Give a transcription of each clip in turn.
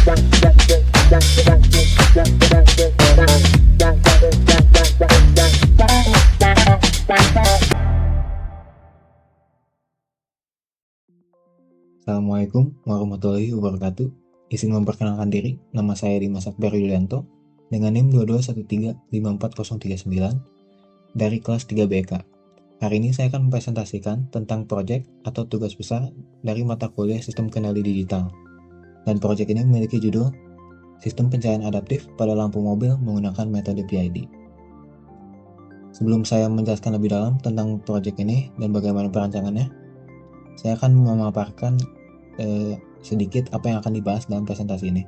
Assalamualaikum warahmatullahi wabarakatuh. Izin memperkenalkan diri, nama saya Dimas Akbar Yulianto dengan NIM 221354039 dari kelas 3BK. Hari ini saya akan mempresentasikan tentang proyek atau tugas besar dari mata kuliah Sistem Kendali Digital. Dan proyek ini memiliki judul Sistem Pencahayaan Adaptif pada Lampu Mobil menggunakan metode PID. Sebelum saya menjelaskan lebih dalam tentang proyek ini dan bagaimana perancangannya, saya akan memaparkan sedikit apa yang akan dibahas dalam presentasi ini.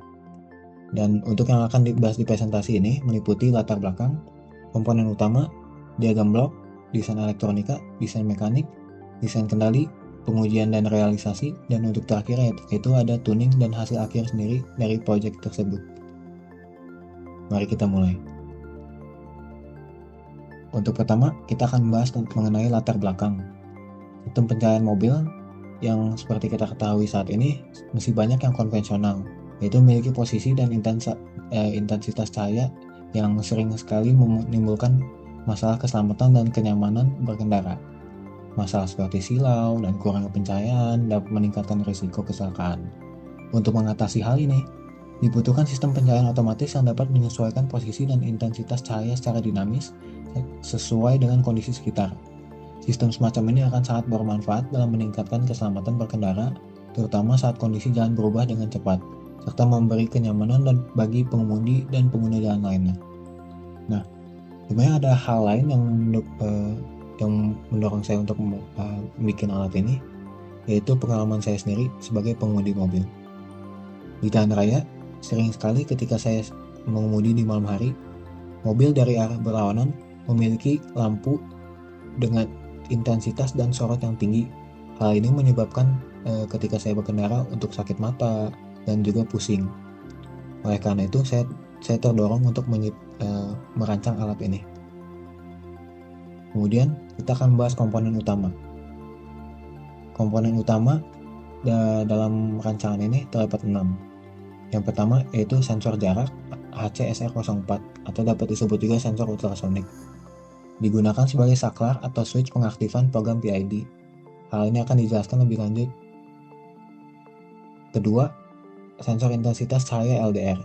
Dan untuk yang akan dibahas di presentasi ini meliputi latar belakang, komponen utama, diagram blok, desain elektronika, desain mekanik, desain kendali, pengujian dan realisasi, dan untuk terakhir yaitu ada tuning dan hasil akhir sendiri dari proyek tersebut. Mari kita mulai. Untuk pertama, kita akan membahas mengenai latar belakang. Sistem pencahayaan mobil yang seperti kita ketahui saat ini masih banyak yang konvensional, yaitu memiliki posisi dan intensitas cahaya yang sering sekali menimbulkan masalah keselamatan dan kenyamanan berkendara. Masalah seperti silau dan kurangnya pencahayaan dapat meningkatkan risiko kecelakaan. Untuk mengatasi hal ini, dibutuhkan sistem pencahayaan otomatis yang dapat menyesuaikan posisi dan intensitas cahaya secara dinamis sesuai dengan kondisi sekitar. Sistem semacam ini akan sangat bermanfaat dalam meningkatkan keselamatan berkendara, terutama saat kondisi jalan berubah dengan cepat, serta memberi kenyamanan dan bagi pengemudi dan pengguna jalan lainnya. Nah, sebenarnya ada hal lain yang mendorong saya untuk bikin alat ini, yaitu pengalaman saya sendiri sebagai pengemudi mobil. Di jalan raya, sering sekali ketika saya mengemudi di malam hari, mobil dari arah berlawanan memiliki lampu dengan intensitas dan sorot yang tinggi. Hal ini menyebabkan ketika saya berkendara untuk sakit mata dan juga pusing. Oleh karena itu saya terdorong untuk merancang alat ini. Kemudian kita akan membahas komponen utama. Komponen utama dalam rancangan ini terdapat 6. Yang pertama yaitu sensor jarak HCSR04 atau dapat disebut juga sensor ultrasonik. Digunakan sebagai saklar atau switch pengaktifan program PID. Hal ini akan dijelaskan lebih lanjut. Kedua, sensor intensitas cahaya LDR.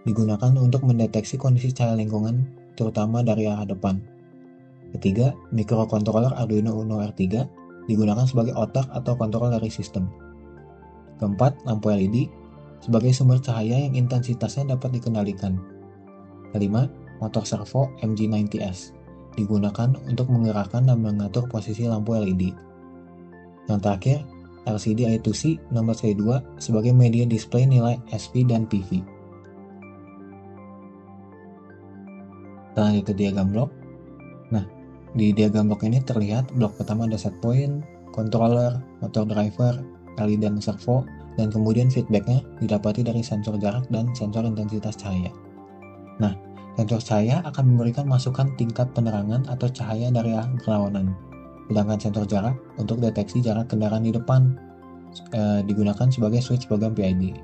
Digunakan untuk mendeteksi kondisi cahaya lingkungan, terutama dari arah depan. Ketiga, microcontroller Arduino Uno R3 digunakan sebagai otak atau kontrol dari sistem. Keempat, lampu LED sebagai sumber cahaya yang intensitasnya dapat dikendalikan. Kelima, motor servo MG90S digunakan untuk menggerakkan dan mengatur posisi lampu LED. Yang terakhir, LCD I2C nomor seri 2 sebagai media display nilai SP dan PV. Kita lanjut ke diagram blok. Nah, di diagram blok ini terlihat blok pertama ada set point, controller, motor driver, LED dan servo, dan kemudian feedbacknya didapati dari sensor jarak dan sensor intensitas cahaya. Nah, sensor cahaya akan memberikan masukan tingkat penerangan atau cahaya dari arah berlawanan. Sedangkan sensor jarak untuk deteksi jarak kendaraan di depan digunakan sebagai switch program PID.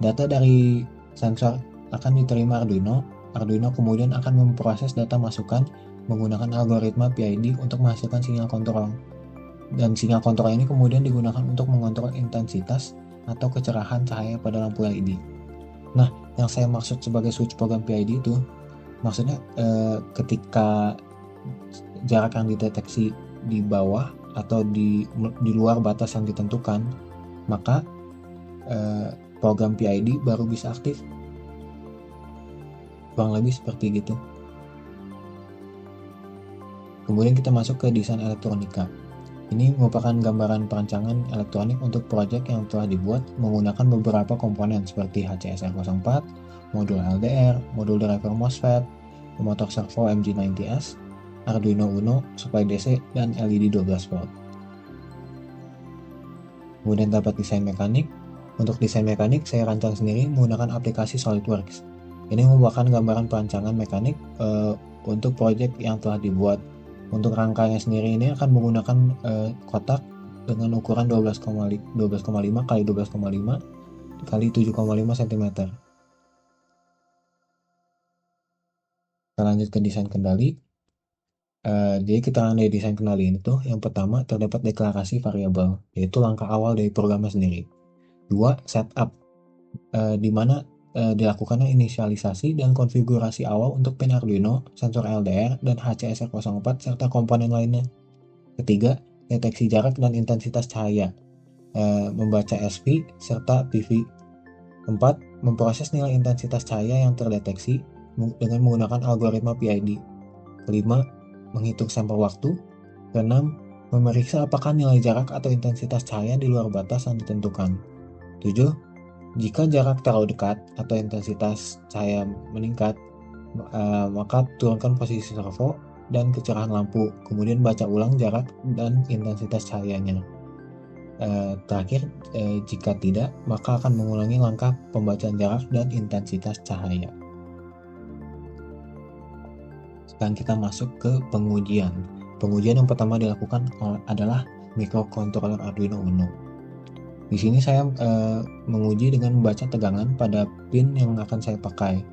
Data dari sensor akan diterima Arduino kemudian akan memproses data masukan menggunakan algoritma PID untuk menghasilkan sinyal kontrol. Dan sinyal kontrol ini kemudian digunakan untuk mengontrol intensitas atau kecerahan cahaya pada lampu LED. Nah, yang saya maksud sebagai switch program PID itu maksudnya ketika jarak yang dideteksi di bawah atau di luar batas yang ditentukan, maka program PID baru bisa aktif. Kurang lebih seperti gitu. Kemudian kita masuk ke desain elektronika. Ini merupakan gambaran perancangan elektronik untuk proyek yang telah dibuat menggunakan beberapa komponen seperti HCSR04, modul LDR, modul driver MOSFET, motor servo MG90S, Arduino Uno, supply DC, dan LED 12 volt. Kemudian dapat desain mekanik. Untuk desain mekanik saya rancang sendiri menggunakan aplikasi SolidWorks. Ini merupakan gambaran perancangan mekanik untuk proyek yang telah dibuat. Untuk rangkanya sendiri ini akan menggunakan kotak dengan ukuran 12,5 x 12,5 kali 7,5 cm. Kita lanjut ke desain kendali. Jadi keterangan dari desain kendali ini tuh, yang pertama terdapat deklarasi variabel, yaitu langkah awal dari programnya sendiri. 2. Setup, di mana dilakukannya inisialisasi dan konfigurasi awal untuk pin Arduino, sensor LDR, dan HCSR04 serta komponen lainnya. Ketiga, deteksi jarak dan intensitas cahaya, membaca SV serta PV. 4. Memproses nilai intensitas cahaya yang terdeteksi dengan menggunakan algoritma PID. Kelima, menghitung sampel waktu. Keenam, memeriksa apakah nilai jarak atau intensitas cahaya di luar batas yang ditentukan. 7. Jika jarak terlalu dekat atau intensitas cahaya meningkat, maka turunkan posisi servo dan kecerahan lampu, kemudian baca ulang jarak dan intensitas cahayanya. Terakhir, jika tidak, maka akan mengulangi langkah pembacaan jarak dan intensitas cahaya. Sekarang kita masuk ke pengujian. Pengujian yang pertama dilakukan adalah microcontroller Arduino Uno. Di sini saya menguji dengan membaca tegangan pada pin yang akan saya pakai.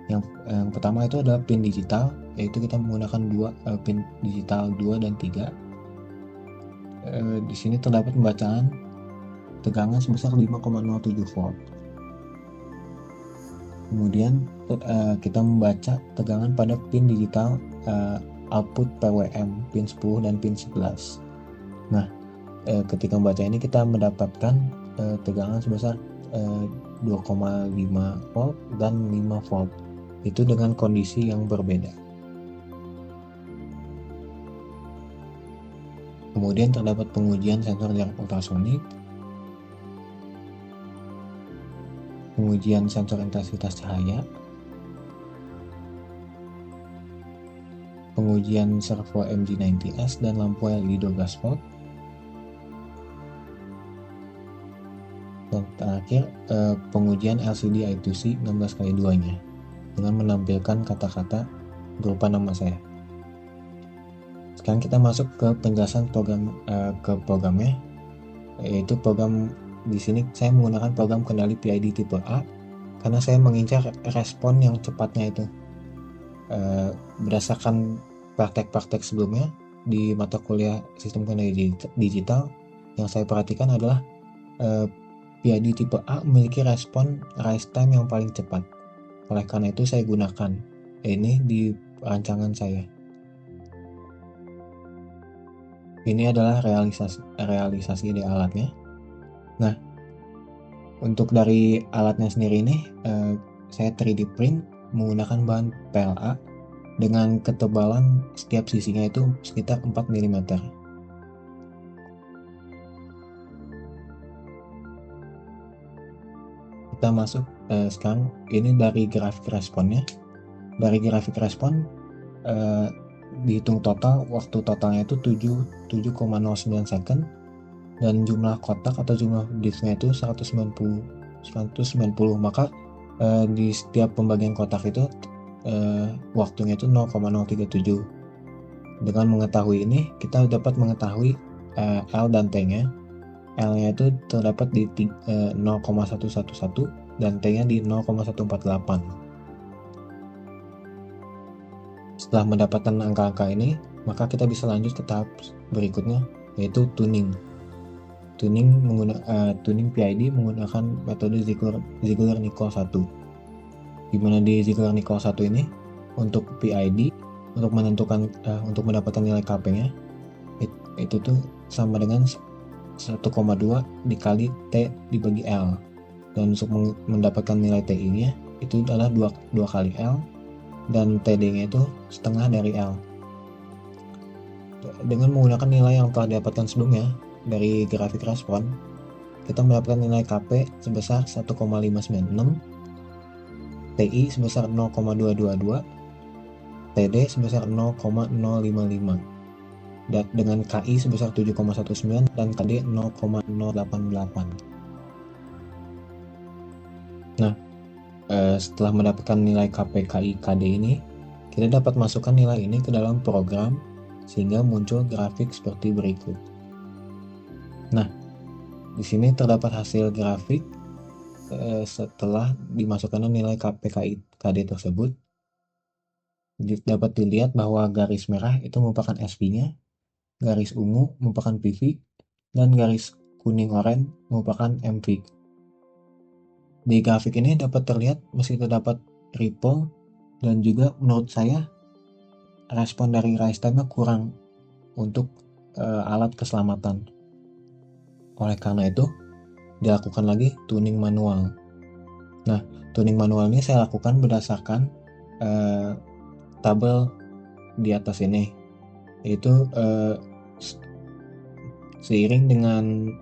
Yang pertama itu adalah pin digital, yaitu kita menggunakan pin digital 2 dan 3. Di sini terdapat pembacaan tegangan sebesar 5,07 volt. Kemudian kita membaca tegangan pada pin digital output PWM pin 10 dan pin 11. Nah, ketika membaca ini kita mendapatkan tegangan sebesar 2,5 volt dan 5 volt. Itu dengan kondisi yang berbeda. Kemudian terdapat pengujian sensor jarak ultrasonik, pengujian sensor intensitas cahaya, pengujian servo MG90S dan lampu LED 12 volt, dan terakhir pengujian LCD I2C 16x2-nya dengan menampilkan kata-kata berupa nama saya. Sekarang kita masuk ke penjelasan programnya, yaitu program di sini saya menggunakan program kendali PID tipe A karena saya mengincar respon yang cepatnya itu. Berdasarkan praktek-praktek sebelumnya di mata kuliah sistem kendali digital, yang saya perhatikan adalah PID tipe A memiliki respon rise time yang paling cepat. Oleh karena itu saya gunakan ini di rancangan saya. Ini adalah realisasi dari alatnya. Nah, untuk dari alatnya sendiri ini, saya 3D print menggunakan bahan PLA dengan ketebalan setiap sisinya itu sekitar 4 mm. Kita masuk sekarang ini dari grafik responnya. Dari grafik respon dihitung total, waktu totalnya itu 7,09 second, dan jumlah kotak atau jumlah bitnya itu 190. Maka di setiap pembagian kotak itu waktunya itu 0,037. Dengan mengetahui ini kita dapat mengetahui L dan T nya. L nya itu terdapat di 0,111 dan T nya di 0,148. Setelah mendapatkan angka-angka ini, maka kita bisa lanjut ke tahap berikutnya, yaitu tuning. Tuning PID menggunakan metode Ziegler-Nichols 1. Di mana di Ziegler-Nichols 1 ini untuk PID, untuk menentukan untuk mendapatkan nilai KP-nya itu tuh sama dengan 1,2 dikali T dibagi L. Dan untuk mendapatkan nilai TI-nya itu adalah 2 kali L, dan TD-nya itu setengah dari L. Dengan menggunakan nilai yang telah didapatkan sebelumnya dari grafik respon, kita mendapatkan nilai KP sebesar 1,596, TI sebesar 0,222, TD sebesar 0,055, dan dengan KI sebesar 7,19 dan KD 0,088. Nah, setelah mendapatkan nilai KP, KI, KD ini, kita dapat masukkan nilai ini ke dalam program sehingga muncul grafik seperti berikut. Nah, di sini terdapat hasil grafik setelah dimasukkan nilai KPKD tersebut, dapat dilihat bahwa garis merah itu merupakan SP-nya, garis ungu merupakan PV, dan garis kuning oranye merupakan MV. Di grafik ini dapat terlihat meski terdapat ripple, dan juga menurut saya respon dari rise time-nya kurang untuk alat keselamatan. Oleh karena itu, dilakukan lagi tuning manual. Nah, tuning manual ini saya lakukan berdasarkan tabel di atas ini, yaitu seiring dengan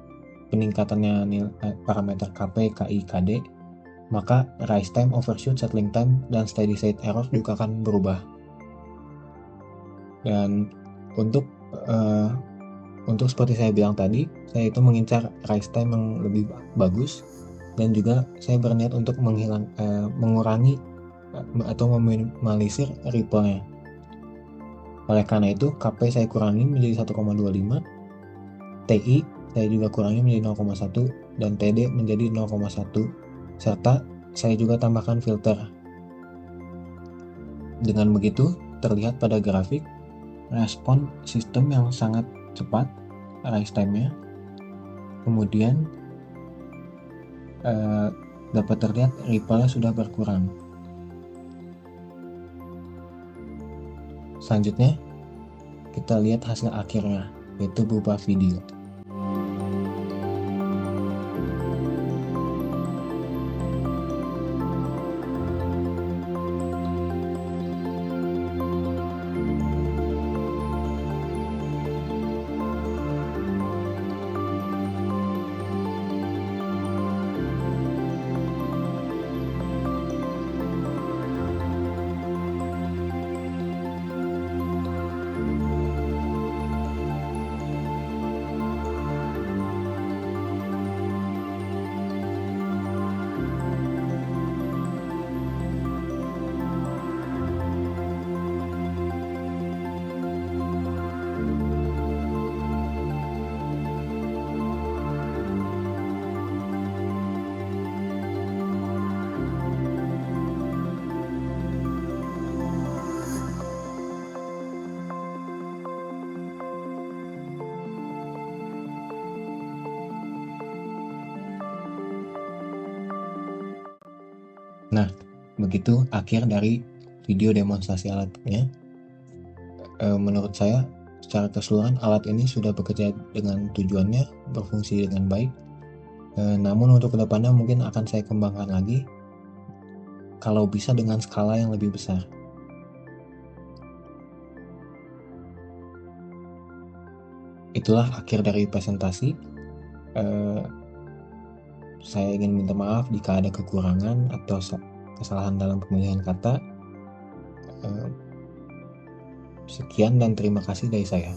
peningkatannya parameter KP, KI, KD, maka rise time, overshoot, settling time, dan steady state error juga akan berubah. Dan untuk seperti saya bilang tadi, saya itu mengincar rise time yang lebih bagus, dan juga saya berniat untuk mengurangi atau meminimalisir ripple-nya. Oleh karena itu, KP saya kurangi menjadi 1,25, TI saya juga kurangi menjadi 0,1, dan TD menjadi 0,1, serta saya juga tambahkan filter. Dengan begitu, terlihat pada grafik respon sistem yang sangat cepat rise time-nya. Kemudian dapat terlihat ripple-nya sudah berkurang. Selanjutnya kita lihat hasil akhirnya, yaitu berupa video. Nah, begitu akhir dari video demonstrasi alatnya. Menurut saya, secara keseluruhan alat ini sudah bekerja dengan tujuannya, berfungsi dengan baik. Namun untuk kedepannya mungkin akan saya kembangkan lagi, kalau bisa dengan skala yang lebih besar. Itulah akhir dari presentasi. Saya ingin minta maaf jika ada kekurangan atau kesalahan dalam pemilihan kata. Sekian dan terima kasih dari saya.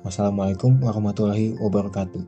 Wassalamualaikum warahmatullahi wabarakatuh.